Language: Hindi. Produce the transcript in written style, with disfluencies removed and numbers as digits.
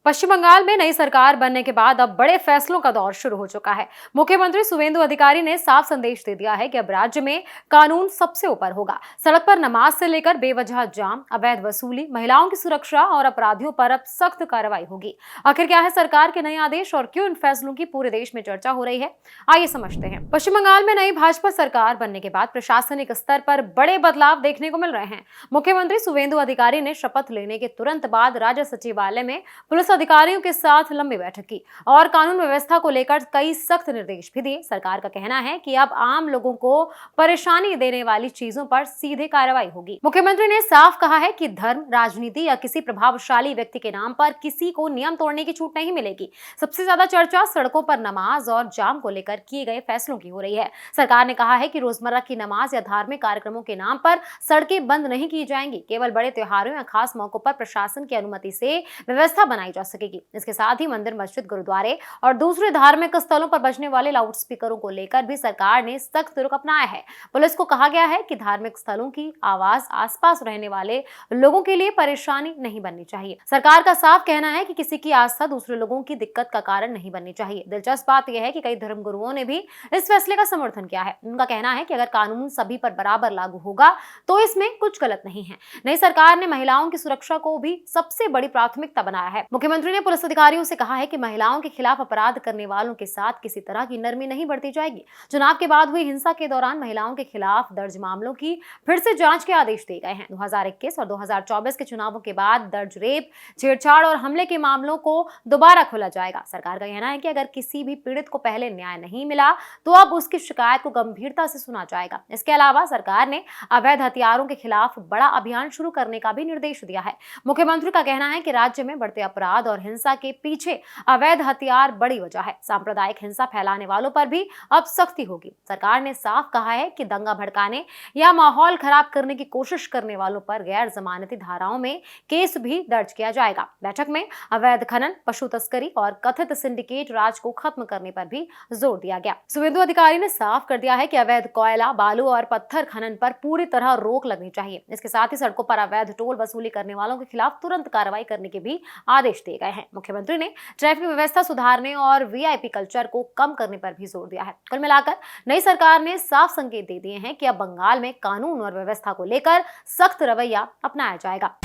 पश्चिम बंगाल में नई सरकार बनने के बाद अब बड़े फैसलों का दौर शुरू हो चुका है। मुख्यमंत्री शुवेंदु अधिकारी ने साफ संदेश दे दिया है कि अब राज्य में कानून सबसे ऊपर होगा। सड़क पर नमाज से लेकर बेवजह जाम, अवैध वसूली, महिलाओं की सुरक्षा और अपराधियों पर अब सख्त कार्रवाई होगी। आखिर क्या है सरकार के नए आदेश और क्यों इन फैसलों की पूरे देश में चर्चा हो रही है, आइए समझते हैं। पश्चिम बंगाल में नई भाजपा सरकार बनने के बाद प्रशासनिक स्तर पर बड़े बदलाव देखने को मिल रहे हैं। मुख्यमंत्री शुवेंदु अधिकारी ने शपथ लेने के तुरंत बाद राज्य सचिवालय में पुलिस अधिकारियों के साथ लंबी बैठक की और कानून व्यवस्था को लेकर कई सख्त निर्देश भी दिए। सरकार का कहना है कि अब आम लोगों को परेशानी देने वाली चीजों पर सीधे कार्रवाई होगी। मुख्यमंत्री ने साफ कहा है कि धर्म, राजनीति या किसी प्रभावशाली व्यक्ति के नाम पर किसी को नियम तोड़ने की छूट नहीं मिलेगी। सबसे ज्यादा चर्चा सड़कों पर नमाज और जाम को लेकर किए गए फैसलों की हो रही है। सरकार ने कहा है कि रोजमर्रा की नमाज या धार्मिक कार्यक्रमों के नाम पर सड़कें बंद नहीं की जाएंगी। केवल बड़े त्योहारों या खास मौकों पर प्रशासन की अनुमति से व्यवस्था बनाई जा सकेगी। इसके साथ ही मंदिर, मस्जिद, गुरुद्वारे और दूसरे धार्मिक स्थलों पर बजने वाले लाउडस्पीकरों को लेकर भी सरकार ने सख्त रुख अपनाया है। पुलिस को कहा गया है कि धार्मिक स्थलों की आवाज आसपास रहने वाले लोगों के लिए परेशानी नहीं बननी चाहिए। सरकार का साफ कहना है कि किसी की आस्था दूसरे लोगों की दिक्कत का कारण नहीं बननी चाहिए। दिलचस्प बात यह है कि कई धर्मगुरुओं ने भी इस फैसले का समर्थन किया है। उनका कहना है कि अगर कानून सभी पर बराबर लागू होगा तो इसमें कुछ गलत नहीं है। नई सरकार ने महिलाओं की सुरक्षा को भी सबसे बड़ी प्राथमिकता बनाया है। मुख्यमंत्री ने पुलिस अधिकारियों से कहा है कि महिलाओं के खिलाफ अपराध करने वालों के साथ किसी तरह की नरमी नहीं बरती जाएगी। चुनाव के बाद हुई हिंसा के दौरान महिलाओं के खिलाफ दर्ज मामलों की फिर से जांच के आदेश दिए गए हैं। 2021 और 2024 के चुनावों के बाद दर्ज रेप, छेड़छाड़ और हमले के मामलों को दोबारा खोला जाएगा। सरकार का कहना है कि अगर किसी भी पीड़ित को पहले न्याय नहीं मिला तो अब उसकी शिकायत को गंभीरता से सुना जाएगा। इसके अलावा सरकार ने अवैध हथियारों के खिलाफ बड़ा अभियान शुरू करने का भी निर्देश दिया है। मुख्यमंत्री का कहना है कि राज्य में बढ़ते अपराध और हिंसा के पीछे अवैध हथियार बड़ी वजह है। सांप्रदायिक हिंसा फैलाने वालों पर भी अब सख्ती होगी। सरकार ने साफ कहा है कि दंगा भड़काने या माहौल खराब करने की कोशिश करने वालों पर गैर जमानती धाराओं में केस भी दर्ज किया जाएगा। बैठक में अवैध खनन, पशु तस्करी और कथित सिंडिकेट राज को खत्म करने पर भी जोर दिया गया। शुवेंदु अधिकारी ने साफ कर दिया है कि अवैध कोयला, बालू और पत्थर खनन पर पूरी तरह रोक लगनी चाहिए। इसके साथ ही सड़कों पर अवैध टोल वसूली करने वालों के खिलाफ तुरंत कार्रवाई करने के भी आदेश दिए गए हैं। मुख्यमंत्री ने ट्रैफिक व्यवस्था सुधारने और वीआईपी कल्चर को कम करने पर भी जोर दिया है। कुल मिलाकर नई सरकार ने साफ संकेत दे दिए हैं कि अब बंगाल में कानून और व्यवस्था को लेकर सख्त रवैया अपनाया जाएगा।